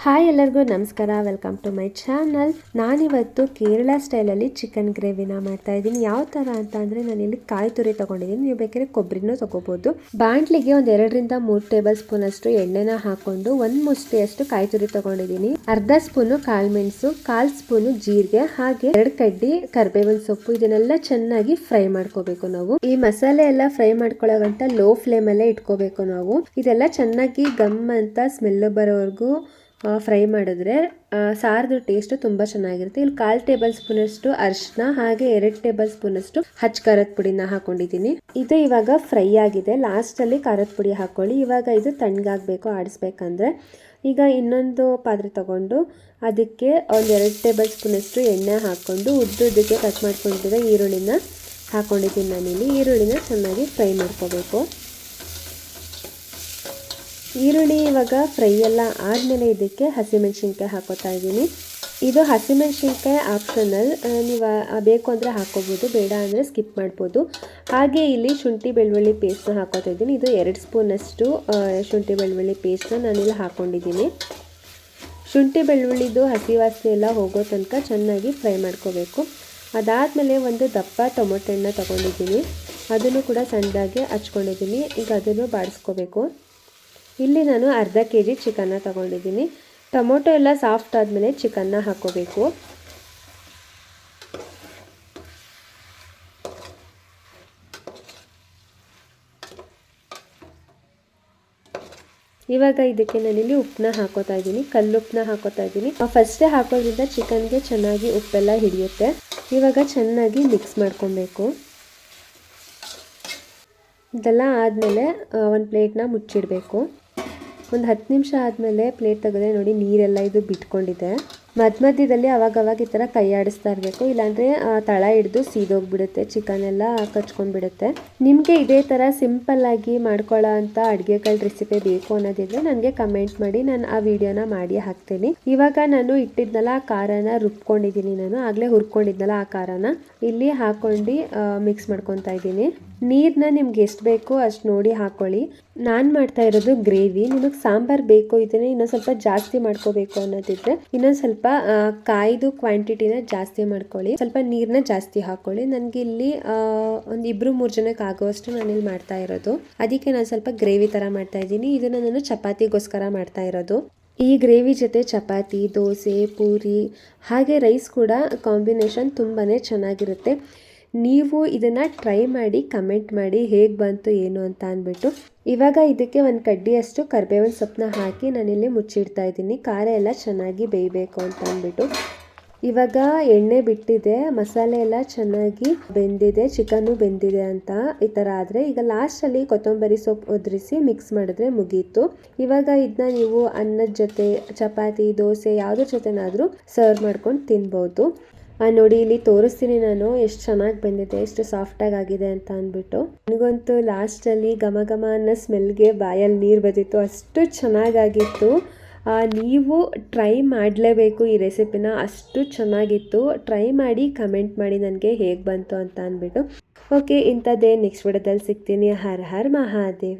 Hi ಎಲ್ಲರಿಗೂ ನಮಸ್ಕಾರ, welcome to my channel. ನಾನಿವತ್ತು ಕೇರಳ ಸ್ಟೈಲಲ್ಲಿ ಚಿಕನ್ ಗ್ರೇವಿನ ಮಾಡ್ತಾ ಇದ್ದೀನಿ. ಯಾವ ಥರ ಅಂತ ಅಂದರೆ ನಾನಿಲ್ಲಿ ಕಾಯಿ ತುರಿ ತೊಗೊಂಡಿದ್ದೀನಿ. ನೀವು ಬೇಕಾದ್ರೆ ಕೊಬ್ಬರಿನೂ ತೊಗೋಬೋದು. ಬಾಣಲಿಗೆ ಒಂದು 2-3 ಟೇಬಲ್ ಸ್ಪೂನ್ ಅಷ್ಟು ಎಣ್ಣೆನ ಹಾಕೊಂಡು 1 ಮುಷ್ಟಿಯಷ್ಟು ಕಾಯಿ ತುರಿ ತೊಗೊಂಡಿದ್ದೀನಿ. ಅರ್ಧ ಸ್ಪೂನು ಕಾಳುಮೆಣಸು, 1/4 ಸ್ಪೂನು ಜೀರಿಗೆ, ಹಾಗೆ 2 ಕಡ್ಡಿ ಕರಿಬೇವಿನ ಸೊಪ್ಪು. ಇದನ್ನೆಲ್ಲ ಚೆನ್ನಾಗಿ ಫ್ರೈ ಮಾಡ್ಕೋಬೇಕು. ನಾವು ಈ ಮಸಾಲೆ ಎಲ್ಲ ಫ್ರೈ ಮಾಡ್ಕೊಳ್ಳೋ ಗಂಟ ಲೋ ಫ್ಲೇಮಲ್ಲೇ ಇಟ್ಕೋಬೇಕು. ನಾವು ಇದೆಲ್ಲ ಚೆನ್ನಾಗಿ ಗಮ್ ಅಂತ ಸ್ಮೆಲ್ ಬರೋವರೆಗೂ ಫ್ರೈ ಮಾಡಿದ್ರೆ ಸಾರದು ಟೇಸ್ಟ್ ತುಂಬ ಚೆನ್ನಾಗಿರುತ್ತೆ. ಇಲ್ಲಿ 1/4 ಟೇಬಲ್ ಸ್ಪೂನ್ ಅಷ್ಟು ಅರಿಶಿನ, ಹಾಗೆ 2 ಟೇಬಲ್ ಸ್ಪೂನ್ ಅಷ್ಟು ಹಚ್ಚ ಖಾರದ ಪುಡಿನ ಹಾಕೊಂಡಿದ್ದೀನಿ. ಇದು ಇವಾಗ ಫ್ರೈ ಆಗಿದೆ. ಲಾಸ್ಟ್ ಅಲ್ಲಿ ಖಾರದ ಪುಡಿ ಹಾಕೊಳ್ಳಿ. ಇವಾಗ ಇದು ತಣ್ಣಗಾಗಬೇಕು ಆಡಿಸ್ಬೇಕಂದ್ರೆ. ಈಗ ಇನ್ನೊಂದು ಪಾತ್ರೆ ತಗೊಂಡು ಅದಕ್ಕೆ ಒಂದು 2 ಟೇಬಲ್ ಸ್ಪೂನ್ ಅಷ್ಟು ಎಣ್ಣೆ ಹಾಕೊಂಡು ಉದ್ದುದ್ದಕ್ಕೆ ಕಟ್ ಮಾಡ್ಕೊಂಡಿರೋ ಈರುಳ್ಳಿನ ಹಾಕೊಂಡಿದ್ದೀನಿ. ನಾನಿಲ್ಲಿ ಈರುಳ್ಳಿನ ಚೆನ್ನಾಗಿ ಫ್ರೈ ಮಾಡ್ಕೋಬೇಕು. ಈರುಳ್ಳಿ ಇವಾಗ ಫ್ರೈ ಎಲ್ಲ ಆದಮೇಲೆ ಇದಕ್ಕೆ ಹಸಿಮೆಣಸಿನ್ಕಾಯಿ ಹಾಕೋತಾ ಇದ್ದೀನಿ. ಇದು ಹಸಿಮೆಣಸಿನ್ಕಾಯಿ ಆಪ್ಷನಲ್, ನೀವು ಬೇಕು ಅಂದರೆ ಹಾಕೋಬೋದು, ಬೇಡ ಅಂದರೆ ಸ್ಕಿಪ್ ಮಾಡ್ಬೋದು. ಹಾಗೆ ಇಲ್ಲಿ ಶುಂಠಿ ಬೆಳ್ಳುಳ್ಳಿ ಪೇಸ್ಟ್ನ ಹಾಕೋತಾ ಇದ್ದೀನಿ. ಇದು 2 ಸ್ಪೂನಷ್ಟು ಶುಂಠಿ ಬೆಳ್ಳುಳ್ಳಿ ಪೇಸ್ಟ್ನ ನಾನಿಲ್ಲಿ ಹಾಕ್ಕೊಂಡಿದ್ದೀನಿ. ಶುಂಠಿ ಬೆಳ್ಳುಳ್ಳಿದು ಹಸಿ ವಾಸನೆ ಎಲ್ಲ ಹೋಗೋ ತನಕ ಚೆನ್ನಾಗಿ ಫ್ರೈ ಮಾಡ್ಕೋಬೇಕು. ಅದಾದಮೇಲೆ ಒಂದು ದಪ್ಪ ಟೊಮೊಟೊ ಹಣ್ಣು ತೊಗೊಂಡಿದ್ದೀನಿ. ಅದನ್ನು ಕೂಡ ಸಣ್ಣದಾಗಿ ಹಚ್ಕೊಂಡಿದ್ದೀನಿ. ಈಗ ಅದನ್ನು ಬಾಡಿಸ್ಕೋಬೇಕು. ಇಲ್ಲಿ ನಾನು ಅರ್ಧ kg ಚಿಕನ್ನ ತಗೊಂಡಿದ್ದೀನಿ. ಟೊಮೊಟೊ ಎಲ್ಲ ಸಾಫ್ಟ್ ಆದಮೇಲೆ ಚಿಕನ್ನ ಹಾಕೋಬೇಕು. ಇವಾಗ ಇದಕ್ಕೆ ನಾನಿಲ್ಲಿ ಉಪ್ಪನ್ನ ಹಾಕೋತಾ ಇದ್ದೀನಿ, ಕಲ್ಲುಪ್ಪನ್ನ ಹಾಕೋತಾ ಇದ್ದೀನಿ. ಫಸ್ಟೇ ಹಾಕೋದ್ರಿಂದ ಚಿಕನ್ಗೆ ಚೆನ್ನಾಗಿ ಉಪ್ಪೆಲ್ಲ ಹಿಡಿಯುತ್ತೆ. ಇವಾಗ ಚೆನ್ನಾಗಿ ಮಿಕ್ಸ್ ಮಾಡ್ಕೊಬೇಕು. ಇದೆಲ್ಲ ಆದಮೇಲೆ ಒಂದು ಪ್ಲೇಟ್ನ ಮುಚ್ಚಿಡಬೇಕು. ಒಂದು 10 ನಿಮಿಷ ಆದಮೇಲೆ ಪ್ಲೇಟ್ ತೆಗೆದ್ರೆ ನೋಡಿ ನೀರೆಲ್ಲ ಇದು ಬಿಟ್ಕೊಂಡಿದೆ. ಮಧ್ಯದಲ್ಲಿ ಅವಾಗವಾಗ ಈ ಥರ ಕೈ ಆಡಿಸ್ತಾ ಇರಬೇಕು, ಇಲ್ಲಾಂದರೆ ತಳ ಹಿಡಿದು ಸೀದೋಗ್ಬಿಡುತ್ತೆ, ಚಿಕನ್ ಎಲ್ಲ ಕಚ್ಕೊಂಡ್ಬಿಡುತ್ತೆ. ನಿಮಗೆ ಇದೇ ಥರ ಸಿಂಪಲ್ಲಾಗಿ ಮಾಡ್ಕೊಳ್ಳೋ ಅಂಥ ಅಡುಗೆಗಳ ರೆಸಿಪಿ ಬೇಕು ಅನ್ನೋದಿದ್ರೆ ನನಗೆ ಕಮೆಂಟ್ ಮಾಡಿ, ನಾನು ಆ ವಿಡಿಯೋನ ಮಾಡಿ ಹಾಕ್ತೀನಿ. ಇವಾಗ ನಾನು ಇಟ್ಟಿದ್ನಲ್ಲ ಆ ಖಾರನ ರುಬ್ಕೊಂಡಿದ್ದೀನಿ. ನಾನು ಆಗಲೇ ಹುರ್ಕೊಂಡಿದ್ನಲ್ಲ ಆ ಖಾರನ ಇಲ್ಲಿ ಹಾಕೊಂಡು ಮಿಕ್ಸ್ ಮಾಡ್ಕೊತಾ ಇದ್ದೀನಿ. ನೀರನ್ನ ನಿಮ್ಗೆ ಎಷ್ಟು ಬೇಕೋ ಅಷ್ಟು ನೋಡಿ ಹಾಕೊಳ್ಳಿ. ನಾನು ಮಾಡ್ತಾ ಇರೋದು ಗ್ರೇವಿ. ನಿಮಗೆ ಸಾಂಬಾರು ಬೇಕು, ಇದನ್ನೇ ಇನ್ನೊಂದು ಸ್ವಲ್ಪ ಜಾಸ್ತಿ ಮಾಡ್ಕೋಬೇಕು ಅನ್ನೋದಿದ್ರೆ ಇನ್ನೊಂದು ಸ್ವಲ್ಪ ಕಾಯ್ದು ಕ್ವಾಂಟಿಟಿನ ಜಾಸ್ತಿ ಮಾಡ್ಕೊಳ್ಳಿ, ಸ್ವಲ್ಪ ನೀರನ್ನ ಜಾಸ್ತಿ ಹಾಕೊಳ್ಳಿ. ನನಗೆ ಇಲ್ಲಿ ಒಂದು 2-3 ಜನಕ್ಕೆ ಆಗೋವಷ್ಟು ನಾನಿಲ್ಲಿ ಮಾಡ್ತಾ ಇರೋದು. ಅದಕ್ಕೆ ನಾನು ಸ್ವಲ್ಪ ಗ್ರೇವಿ ಥರ ಮಾಡ್ತಾ ಇದ್ದೀನಿ. ಇದನ್ನು ನಾನು ಚಪಾತಿಗೋಸ್ಕರ ಮಾಡ್ತಾ ಇರೋದು. ಈ ಗ್ರೇವಿ ಜೊತೆ ಚಪಾತಿ, ದೋಸೆ, ಪೂರಿ ಹಾಗೆ ರೈಸ್ ಕೂಡ ಕಾಂಬಿನೇಷನ್ ತುಂಬಾ ಚೆನ್ನಾಗಿರುತ್ತೆ. ನೀವು ಇದನ್ನು ಟ್ರೈ ಮಾಡಿ ಕಮೆಂಟ್ ಮಾಡಿ ಹೇಗೆ ಬಂತು ಏನು ಅಂತ ಅಂದ್ಬಿಟ್ಟು. ಇವಾಗ ಇದಕ್ಕೆ ಒಂದು ಕಡ್ಡಿಯಷ್ಟು ಕರಿಬೇವಿನ ಸೊಪ್ಪನ್ನ ಹಾಕಿ ನಾನಿಲ್ಲಿ ಮುಚ್ಚಿಡ್ತಾ ಇದ್ದೀನಿ, ಖಾರ ಎಲ್ಲ ಚೆನ್ನಾಗಿ ಬೇಯಬೇಕು ಅಂತ ಅಂದ್ಬಿಟ್ಟು. ಇವಾಗ ಎಣ್ಣೆ ಬಿಟ್ಟಿದೆ, ಮಸಾಲೆ ಎಲ್ಲ ಚೆನ್ನಾಗಿ ಬೆಂದಿದೆ, ಚಿಕನ್ನು ಬೆಂದಿದೆ ಅಂತ ಈ ಥರ ಆದರೆ ಈಗ ಲಾಸ್ಟಲ್ಲಿ ಕೊತ್ತಂಬರಿ ಸೊಪ್ಪು ಉದುರಿಸಿ ಮಿಕ್ಸ್ ಮಾಡಿದ್ರೆ ಮುಗೀತು. ಇವಾಗ ಇದನ್ನ ನೀವು ಅನ್ನದ ಜೊತೆ, ಚಪಾತಿ, ದೋಸೆ ಯಾವುದ್ರ ಜೊತೆನಾದರೂ ಸರ್ವ್ ಮಾಡ್ಕೊಂಡು ತಿನ್ಬೋದು. ನೋಡಿ ಇಲ್ಲಿ ತೋರಿಸ್ತೀನಿ ನಾನು ಎಷ್ಟು ಚೆನ್ನಾಗಿ ಬಂದಿದೆ, ಎಷ್ಟು ಸಾಫ್ಟಾಗಿ ಆಗಿದೆ ಅಂತ ಅಂದ್ಬಿಟ್ಟು. ನನಗಂತೂ ಲಾಸ್ಟಲ್ಲಿ ಘಮ ಘಮ ಅನ್ನೋ ಸ್ಮೆಲ್ಗೆ ಬಾಯಲ್ಲಿ ನೀರು ಬಂದಿತ್ತು, ಅಷ್ಟು ಚೆನ್ನಾಗಾಗಿತ್ತು. ನೀವು ಟ್ರೈ ಮಾಡಲೇಬೇಕು ಈ ರೆಸಿಪಿನ, ಅಷ್ಟು ಚೆನ್ನಾಗಿತ್ತು. ಟ್ರೈ ಮಾಡಿ ಕಮೆಂಟ್ ಮಾಡಿ ನನಗೆ ಹೇಗೆ ಬಂತು ಅಂತ ಅಂದ್ಬಿಟ್ಟು. ಓಕೆ, ಇಂಥದ್ದೇ ನೆಕ್ಸ್ಟ್ ವಿಡಿಯೋದಲ್ಲಿ ಸಿಗ್ತೀನಿ. ಹರ್ ಹರ್ ಮಹಾದೇವ್.